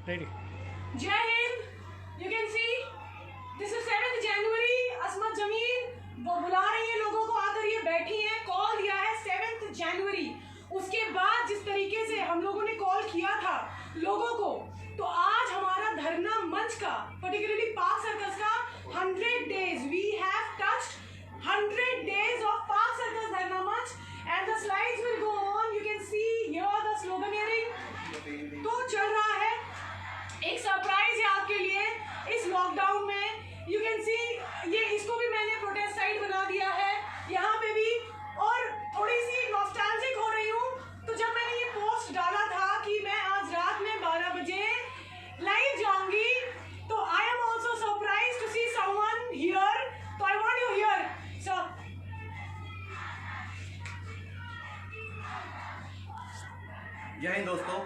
Ready. जय Hind. You can see this is 7 जनवरी। असमत जमीन वो बुला रही है लोगों को, आकर ये बैठी है, कॉल दिया है 7 जनवरी। उसके बाद जिस तरीके से हम लोगों ने कॉल किया था लोगों को, तो आज हमारा धरना मंच का, पर्टिकुलरली पार्क सर्कस का 100 days, we have touched 100 days of Park Circus dharna manch and the slides will go on. You can see here the sloganeering तो चल रहा है। एक सरप्राइज है आपके लिए इस लॉकडाउन में। यू कैन सी ये इसको भी मैंने प्रोटेस्ट साइट बना दिया है यहाँ पे भी, और थोड़ी सी नॉस्टैल्जिक हो रही हूँ। तो जब मैंने ये पोस्ट डाला था कि मैं आज रात में 12 बजे लाइव जाऊंगी, तो I am also surprise to see someone here. तो I want you here sir. जय हिंद दोस्तों।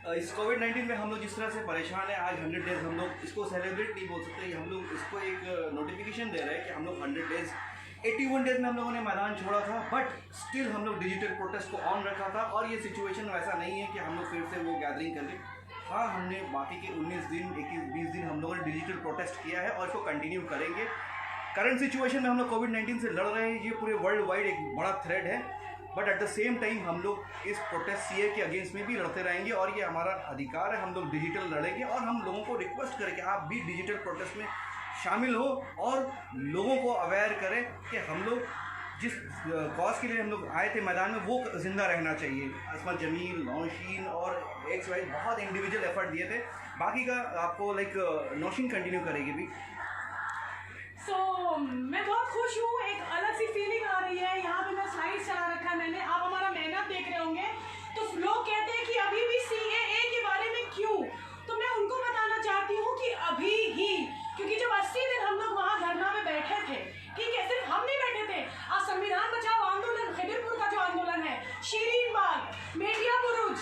इस कोविड-19 में हम लोग जिस तरह से परेशान हैं, आज 100 डेज़ हम लोग इसको सेलिब्रेट नहीं बोल सकते, हम लोग इसको एक नोटिफिकेशन दे रहे हैं कि हम लोग 100 डेज़ 81 डेज़ में हम लोगों ने मैदान छोड़ा था, बट स्टिल हम लोग डिजिटल प्रोटेस्ट को ऑन रखा था। और ये सिचुएशन वैसा नहीं है कि हम लोग फिर से वो गैदरिंग कर लें। हाँ, हमने बाकी के 19 दिन 21-20 दिन हम लोगों ने डिजिटल प्रोटेस्ट किया है और इसको कंटिन्यू करेंगे। करंट सिचुएशन में हम लोग कोविड-19 से लड़ रहे हैं, ये पूरे वर्ल्ड वाइड एक बड़ा थ्रेट है, but at the same time हम लोग इस प्रोटेस्ट सीए के अगेंस्ट में भी लड़ते रहेंगे और ये हमारा अधिकार है। हम लोग डिजिटल लड़ेंगे और हम लोगों को रिक्वेस्ट करें कि आप भी डिजिटल प्रोटेस्ट में शामिल हो और लोगों को अवेयर करें कि हम लोग जिस कॉज के लिए हम लोग आए थे मैदान में वो जिंदा रहना चाहिए। असमत जमील, नौशीन और XY बहुत इंडिविजुअल एफर्ट दिए थे, बाकी का आपको नौशीन कंटिन्यू करेगी भी। मैं बहुत खुश हूँ, एक अलग सी फीलिंग आ रही है। यहाँ पे मैं स्लाइड चला रखा है मैंने, आप हमारा मेहनत देख रहे होंगे। तो लोग कहते हैं कि अभी भी CAA के बारे में क्यों, तो मैं उनको बताना चाहती हूँ कि अभी ही, क्योंकि जब 80 दिन हम लोग वहाँ धरना में बैठे थे, ठीक है, सिर्फ हम नहीं बैठे थे, आज संविधान बचाओ आंदोलन, खिदिरपुर का जो आंदोलन है, शीरीन बाग, मेटिया बुरुज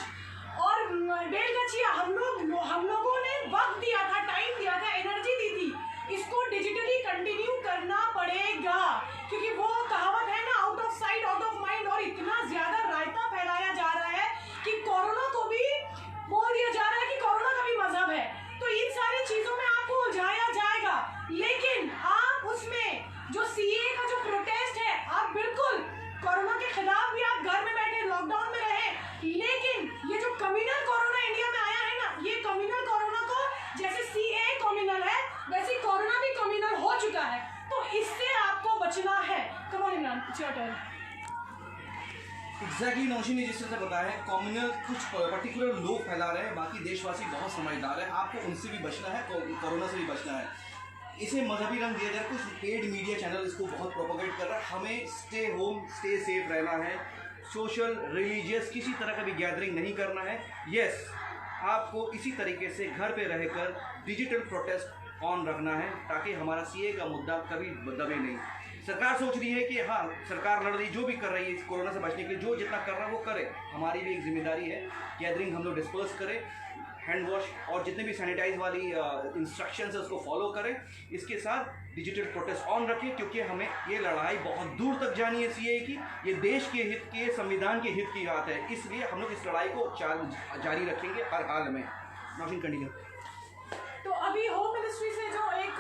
और बेलगछिया, हम लोगों ने वक्त दिया था, टाइम दिया था, एनर्जी दी थी। इसको डिजिटली कंटिन्यू करना पड़ेगा, क्योंकि वो कहावत है ना, out of sight out of mind. और इतना ज्यादा रायता फैलाया जा रहा है कि कोरोना को भी बोल दिया जा रहा है कि कोरोना का भी मजहब है। तो इन सारी चीजों में आपको उलझाया जाएगा, लेकिन आप उसमें जो CAA का जो प्रोटेस्ट है, आप बिल्कुल कोरोना के खिलाफ भी आप घर में बैठे लॉकडाउन में रहे, लेकिन ये जो कम्युनल कोरोना इंडिया में आया है ना, ये कम्युनल कोरोना को जैसे CAA कम्युनल है वैसे कोरोना भी कम्युनल हो चुका है, तो इससे आपको बचना है। Come on Imran, it's your turn. Exactly Nausheen ने जिस तरह से बताया है, कम्युनल कुछ पर्टिकुलर लोग फैला रहे हैं, बाकी देशवासी बहुत समझदार है। आपको उनसे भी बचना है, कोरोना से भी बचना है। इसे मजहबी रंग दिया जाए, कुछ पेड मीडिया चैनल इसको बहुत प्रोपोगेट कर रहा है। हमें स्टे होम, स्टे सेफ रहना है, सोशल रिलीजियस किसी तरह का भी गैदरिंग नहीं करना है। यस, आपको इसी तरीके से घर पे रहकर डिजिटल प्रोटेस्ट ऑन रखना है, ताकि हमारा CAA का मुद्दा कभी दबे नहीं। सरकार सोच रही है कि हाँ, सरकार लड़ रही, जो भी कर रही है इस कोरोना से बचने के लिए, जो जितना कर रहा है वो करे। हमारी भी एक जिम्मेदारी है, गैदरिंग हम लोग डिस्पर्स करें, हैंड वॉश और जितने भी सैनिटाइज वाली इंस्ट्रक्शंस है उसको फॉलो करें। इसके साथ डिजिटल प्रोटेस्ट ऑन रखें, क्योंकि हमें ये लड़ाई बहुत दूर तक जानी है CAA की। ये देश के हित के, संविधान के हित की बात है, इसलिए हम लोग इस लड़ाई को जारी रखेंगे हर हाल में। नौशीन कंटिन्यू। तो अभी होम मिनिस्ट्री से जो एक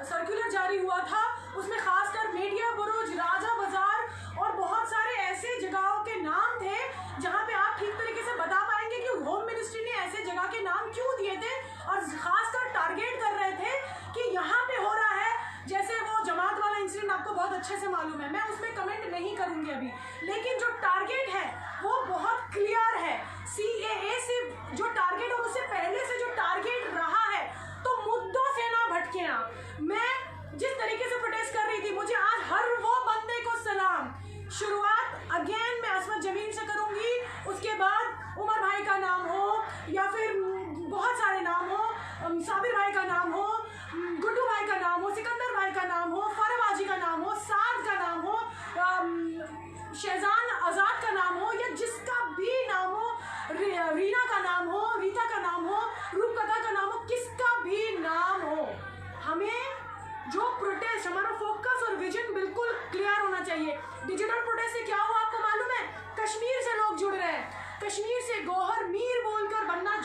सर्कुलर जारी हुआ था, उसमें खासकर मेटिया बुरुज, राजा बाजार और बहुत सारे ऐसे जगहों के नाम थे जहां पे आप ठीक तरीके से बता पाएंगे कि होम मिनिस्ट्री ने ऐसे जगह के नाम क्यों दिए थे, और खासकर टारगेट कर रहे थे कि यहाँ पे हो रहा है। जैसे वो जमात वाला इंसिडेंट आपको बहुत अच्छे से मालूम है, मैं उसमें कमेंट नहीं करूंगी अभी, लेकिन जो टारगेट है वो बहुत क्लियर है। CAA से जो टारगेट और उससे पहले से जो टारगेट रहा है, तो मुद्दों से ना भटके आप। मैं जिस तरीके से प्रोटेस्ट कर रही थी, मुझे आज हर वो बंदे को सलाम। शुरुआत अगेन मैं असमत जमीन से करूंगी, उसके बाद उमर भाई का नाम हो या फिर बहुत सारे नाम हो, साबिर भाई का नाम हो, गुड्डू भाई का नाम हो, सिकंदर भाई का नाम हो, फरबाजी का नाम हो, साद का नाम हो, शहजान आजाद का नाम हो, या जिसका भी नाम हो, रीना का नाम हो, रीता का नाम हो, रूपकथा का नाम हो, किसका भी नाम हो, हमें जो प्रोटेस्ट, हमारा फोकस और विजन बिल्कुल क्लियर होना चाहिए। डिजिटल प्रोटेस्ट से क्या हुआ आपको मालूम है? कश्मीर से लोग जुड़ रहे हैं, कश्मीर से गौहर मीर बोलकर बनना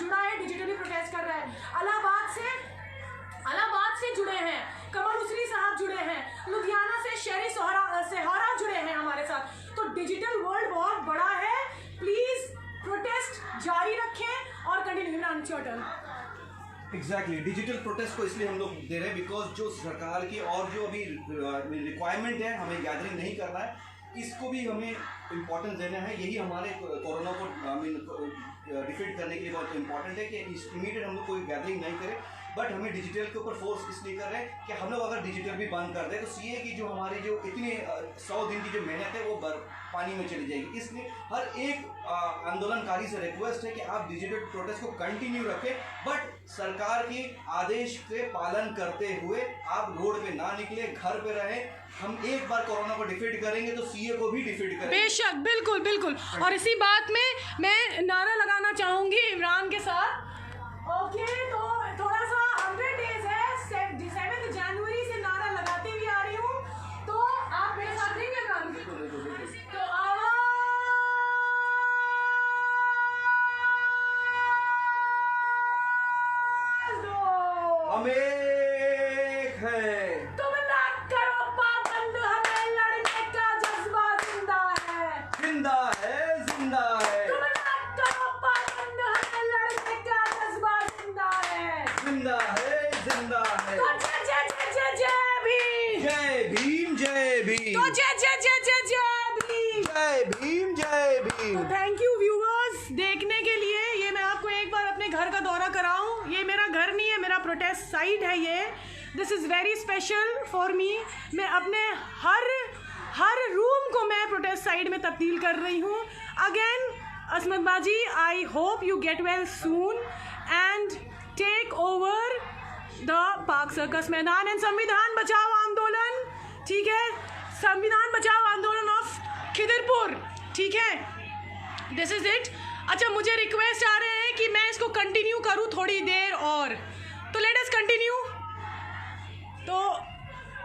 अनिल जुड़े हैं, कमल उसरी साहब जुड़े हैं, लुधियाना से शेरी सहारा जुड़े हैं हमारे साथ। तो डिजिटल वर्ल्ड बहुत बड़ा है, प्लीज प्रोटेस्ट जारी रखें और continue. Imran your turn. Exactly digital protest को इसलिए हम लोग दे रहे हैं बिकॉज जो सरकार की और जो अभी रिक्वायरमेंट है हमें गैदरिंग नहीं करना है, इसको भी हमें इम्पोर्टेंस देना है। यही हमारे कोरोना को डिफीट करने के लिए बहुत इंपॉर्टेंट है कि इमीडिएट हम लोग कोई गैदरिंग नहीं करें, बट हमें डिजिटल के ऊपर फोर्स इसलिए कर रहे हैं कि हम लोग अगर डिजिटल भी बंद कर दें तो सीए की जो हमारी जो इतनी 100 दिन की जो मेहनत है वो पानी में चली जाएगी। इसलिए हर एक आंदोलनकारी से रिक्वेस्ट है कि आप डिजिटल प्रोटेस्ट को कंटिन्यू रखें, बट सरकार के आदेश के पालन करते हुए आप रोड पे ना निकले, घर पे रहें। हम एक बार कोरोना को डिफीट करेंगे तो सीए को भी डिफीट करेंगे। बेशक, बिल्कुल बिल्कुल। और इसी बात में मैं नारा लगाना चाहूंगी इमरान के साथ। ओके, तो थोड़ा सा 100 डेज है, 7 जनवरी से नारा लगाती हुई आ रही हूँ, तो आप मेरे साथ देंगे इमरान? तो आवाज दो। हम एक है, तुम ना करो पाबंद, हमें लड़ने का जज्बा जिंदा है, जिंदा है, जिंदा है। तुम ना करो पाबंद, हमें लड़ने का जज्बा जिंदा है, जिंदा है, जिंदा है। तो जय जय जय जय जय भीम, जय भीम, जय भीम, तो जय जय जय जय जय भीम, जय भीम, जय भीम। थैंक यू व्यूअर्स देखने के लिए। ये मैं आपको एक बार अपने घर का दौरा कराऊं, ये मेरा घर नहीं है, मेरा प्रोटेस्ट साइट है ये। This is very special for me. मैं अपने हर रूम को मैं प्रोटेस्ट साइट में तब्दील कर रही हूँ। अगेन असमत बाजी, I hope you get well soon and take over the Park Circus Maidan and संविधान बचाओ आंदोलन, ठीक है? संविधान बचाओ आंदोलन ऑफ खिदरपुर, ठीक है? This is it. अच्छा, मुझे रिक्वेस्ट आ रहे हैं कि मैं इसको कंटिन्यू करूं थोड़ी देर और, तो लेट अस कंटिन्यू। तो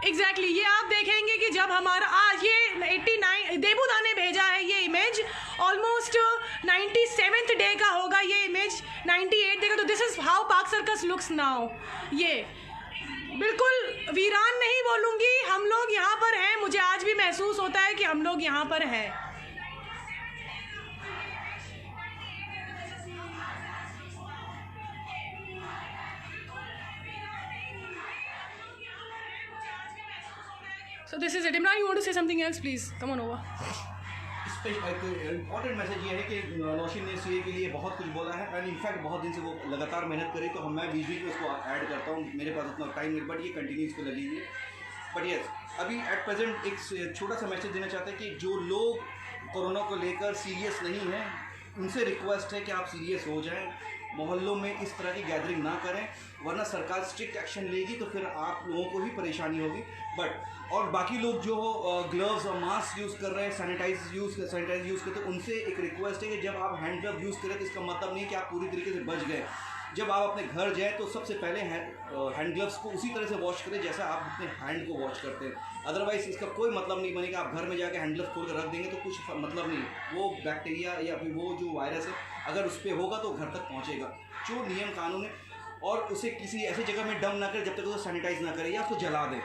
एग्जैक्टली ये आप देखेंगे कि जब हमारा आज ये 89 देबूदा ने भेजा है ये इमेज, ऑलमोस्ट 97th डे का होगा ये इमेज, 98 डे का। तो दिस इज हाउ पाक सर्कस लुक्स नाउ। ये बिल्कुल वीरान नहीं बोलूँगी, हम लोग यहाँ पर हैं। मुझे आज भी महसूस होता है कि हम लोग यहाँ पर हैं। So this is it. Imran, you want to say something else, please? Come on over. Important message ये है कि नौशीन ने सीए के लिए बहुत कुछ बोला है एंड इनफैक्ट बहुत दिन से वो लगातार मेहनत करे, तो मैं बीच बीच में उसको ऐड करता हूँ। मेरे पास उतना टाइम नहीं, बट ये कंटिन्यू इसको लगी हुई है। बट यस, अभी एट प्रेजेंट एक छोटा सा मैसेज देना चाहते हैं कि जो लोग कोरोना को लेकर सीरियस नहीं हैं, उनसे रिक्वेस्ट है कि आप सीरियस हो जाएं, मोहल्लों में इस तरह की गैदरिंग ना करें, वरना सरकार स्ट्रिक्ट एक्शन लेगी तो फिर आप लोगों को ही परेशानी होगी। बट और बाकी लोग जो ग्लव्स और मास्क यूज़ कर रहे हैं, सैनिटाइज यूज़ करते हैं, उनसे एक रिक्वेस्ट है कि जब आप हैंड ग्लव यूज़ करें तो इसका मतलब नहीं कि आप पूरी तरीके से बच गए। जब आप अपने घर जाएँ तो सबसे पहले हैंड ग्लव्स को उसी तरह से वॉश करें जैसा आप अपने हैंड को वॉश करते हैं। अदरवाइज़ इसका कोई मतलब नहीं बनेगा। आप घर में जाके हैंड ग्लव्स खोल कर रख देंगे तो कुछ मतलब नहीं, वो बैक्टीरिया या फिर वो जो वायरस है अगर उस पर होगा तो घर तक पहुँचेगा। जो नियम कानून है, और उसे किसी ऐसी जगह में डंप ना करें जब तक उसे सैनिटाइज ना करें या उसको जला दें।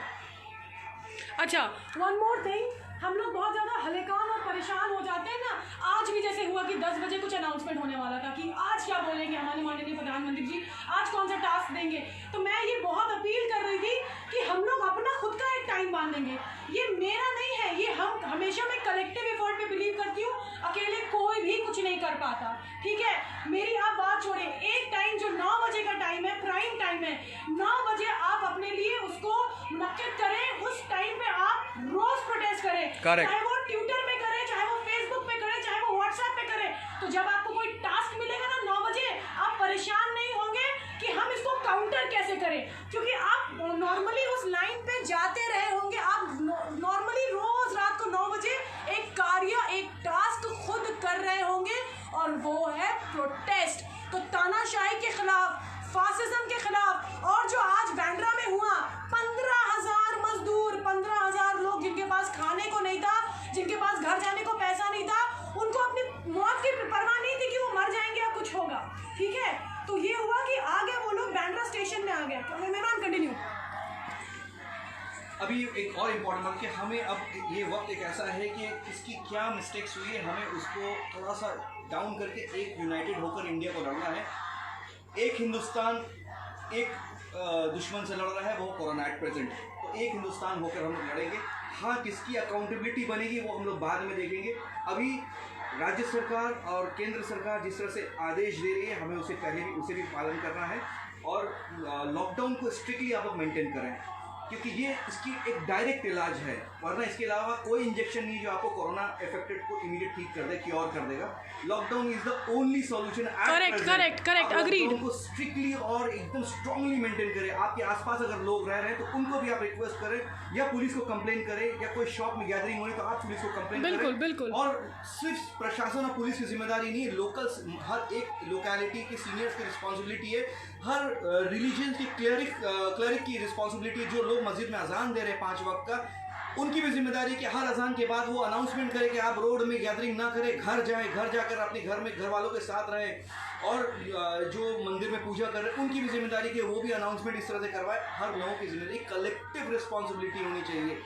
अच्छा, वन मोर थिंग, हम लोग बहुत ज़्यादा हलेकान और परेशान हो जाते हैं ना। आज भी जैसे हुआ कि 10 बजे कुछ अनाउंसमेंट होने वाला था कि आज क्या बोलेंगे हमारे माननीय प्रधानमंत्री जी, आज कौन सा टास्क देंगे। तो मैं ये बहुत अपील कर रही थी कि हम लोग अपना खुद का एक टाइम बांधेंगे। ये मेरा नहीं है, ये हम हमेशा मैं कलेक्टिव एफर्ट पे बिलीव करती हूँ। अकेले कोई भी कुछ नहीं कर पाता, ठीक है? मेरी आप बात छोड़ें, एक टाइम जो 9 बजे का टाइम है, प्राइम टाइम है, 9 बजे आप अपने लिए उसको मुनक्किद करें। उस टाइम पे आप रोज प्रोटेस्ट करें, चाहे वो ट्विटर पे करें, चाहे वो फेसबुक पे करें, चाहे वो व्हाट्सएप पे करें। तो जब आपको कोई टास्क मिलेगा ना 9 बजे, आप परेशान नहीं होंगे कि हम इसको काउंटर कैसे करें, क्योंकि आप नॉर्मली उस लाइन पे जाते रहे होंगे। आप नॉर्मली रोज रात को 9 बजे एक कार्य, एक टास्क खुद कर रहे होंगे, और वो है प्रोटेस्ट। तो तानाशाही के खिलाफ, फासिज्म के खिलाफ, और जो आज बैंड्रा में हुआ 15,000 मजदूर, 15,000 लोग जिनके पास खाने को नहीं था, जिनके पास घर जाने को पैसा नहीं था, उनको अपनी मौत की परवाह नहीं थी कि वो मर जाएंगे या कुछ होगा, ठीक है? तो ये हुआ कि आ गए वो लोग, बैंड्रा स्टेशन में आ गए। मेहमान कंटिन्यू। अभी एक और इम्पोर्टेंट बात कि हमें अब ये वक्त एक ऐसा है कि इसकी क्या मिस्टेक्स हुई है, हमें उसको थोड़ा सा डाउन करके एक यूनाइटेड होकर इंडिया को लड़ना है। एक हिंदुस्तान एक दुश्मन से लड़ रहा है, वो कोरोना एट प्रेजेंट। तो एक हिंदुस्तान होकर हम लोग लड़ेंगे। हाँ, किसकी अकाउंटेबिलिटी बनेगी वो हम लोग बाद में देखेंगे। अभी राज्य सरकार और केंद्र सरकार जिस तरह से आदेश दे रही है, हमें उसे भी पालन करना है। और लॉकडाउन को स्ट्रिक्टली आप लोग मेंटेन करें, क्योंकि ये इसकी एक डायरेक्ट इलाज है, वरना इसके अलावा कोई इंजेक्शन नहीं जो आपको कोरोना अफेक्टेड को इमीडिएट ठीक कर दे, क्योर कर देगा। Lockdown is the only solution. Correct agreed. उनको स्ट्रिक्टली और एकदम स्ट्रांगली मेंटेन करें। आपके आसपास अगर लोग रह रहे हैं तो उनको भी आप रिक्वेस्ट करें, या पुलिस को कंप्लेन करें, या कोई शॉप में गैदरिंग हो रही तो आप पुलिस को कंप्लेन करें। बिल्कुल। और सिर्फ प्रशासन और पुलिस की जिम्मेदारी नहीं है, लोकल हर एक लोकेलिटी के सीनियर्स की रिस्पॉन्सिबिलिटी है, हर रिलीजन के क्लरिक की रिस्पॉन्सिबिलिटी है। जो लोग मस्जिद में अजान दे रहे हैं 5 वक्त का, उनकी भी जिम्मेदारी कि हर अजान के बाद वो अनाउंसमेंट करें कि आप रोड में गैदरिंग ना करें, घर जाएं, घर जाकर अपने घर में घर वालों के साथ रहें। और जो मंदिर में पूजा कर रहे हैं उनकी भी जिम्मेदारी कि वो भी अनाउंसमेंट इस तरह से करवाएं। हर लोगों की जिम्मेदारी, कलेक्टिव रिस्पॉन्सिबिलिटी होनी चाहिए।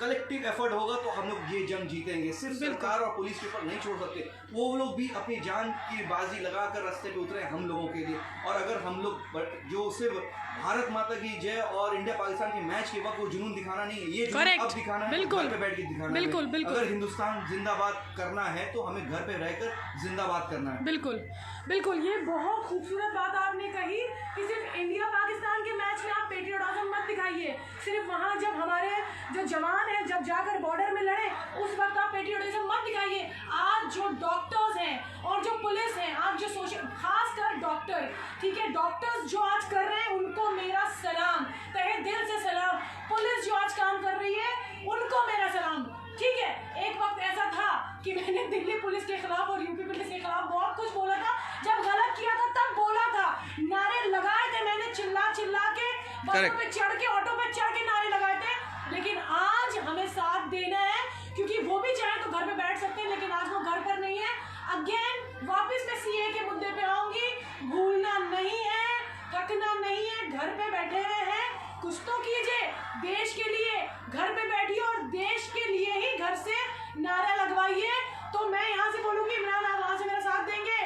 कलेक्टिव एफर्ट होगा तो हम लोग ये जंग जीतेंगे। सिर्फ सरकार और पुलिस के ऊपर नहीं छोड़ सकते, वो लोग भी अपनी जान की बाजी लगाकर रास्ते पे उतरे हम लोगों के लिए। और अगर हम लोग जो सिर्फ भारत माता की जय और इंडिया पाकिस्तान के मैच के वक्त वो जुनून दिखाना नहीं है, ये जुनून अब दिखाना है, घर पे बैठ के दिखाना है। अगर हिंदुस्तान जिंदाबाद करना है तो हमें घर पे रहकर जिंदाबाद करना है। बिल्कुल। ये बहुत खूबसूरत बात आपने कही कि सिर्फ इंडिया पाकिस्तान के मैच में आप पेट्रियोटिज्म मत दिखाइए। सिर्फ वहाँ जब हमारे जो जवान हैं जब जाकर बॉर्डर में लड़े उस वक्त आप पेट्रियोटिज्म मत दिखाइए। आज जो डॉक्टर्स हैं और जो पुलिस हैं, आज जो खासकर डॉक्टर, ठीक है, डॉक्टर्स जो आज कर रहे हैं उनको मेरा सलाम, तहे दिल से सलाम। पुलिस जो आज काम कर रही है उनको मेरा सलाम, ठीक है। एक वक्त ऐसा था कि मैंने दिल्ली पुलिस के खिलाफ और यूपी पुलिस के खिलाफ बहुत कुछ बोला था, जब गलत किया था तब बोला था, नारे लगाए थे मैंने, चिल्ला के बसों पे चढ़ के, ऑटो पे चढ़ के नारे लगाए थे। लेकिन आज हमें साथ देना है, क्योंकि वो भी चाहे तो घर पे बैठ सकते हैं, लेकिन आज वो घर पर नहीं है। अगेन वापस मैं सीए के मुद्दे पे आऊंगी, भूलना नहीं है, थकना नहीं है, घर पे बैठे हुए हैं, कुछ तो कीजिए देश के लिए, घर पे बैठिए और देश के लिए ही घर से नारा लगवाइए। तो मैं यहाँ से बोलूंगी, इमरान आप वहां से मेरा साथ देंगे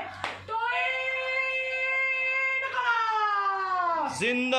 तो जिंदा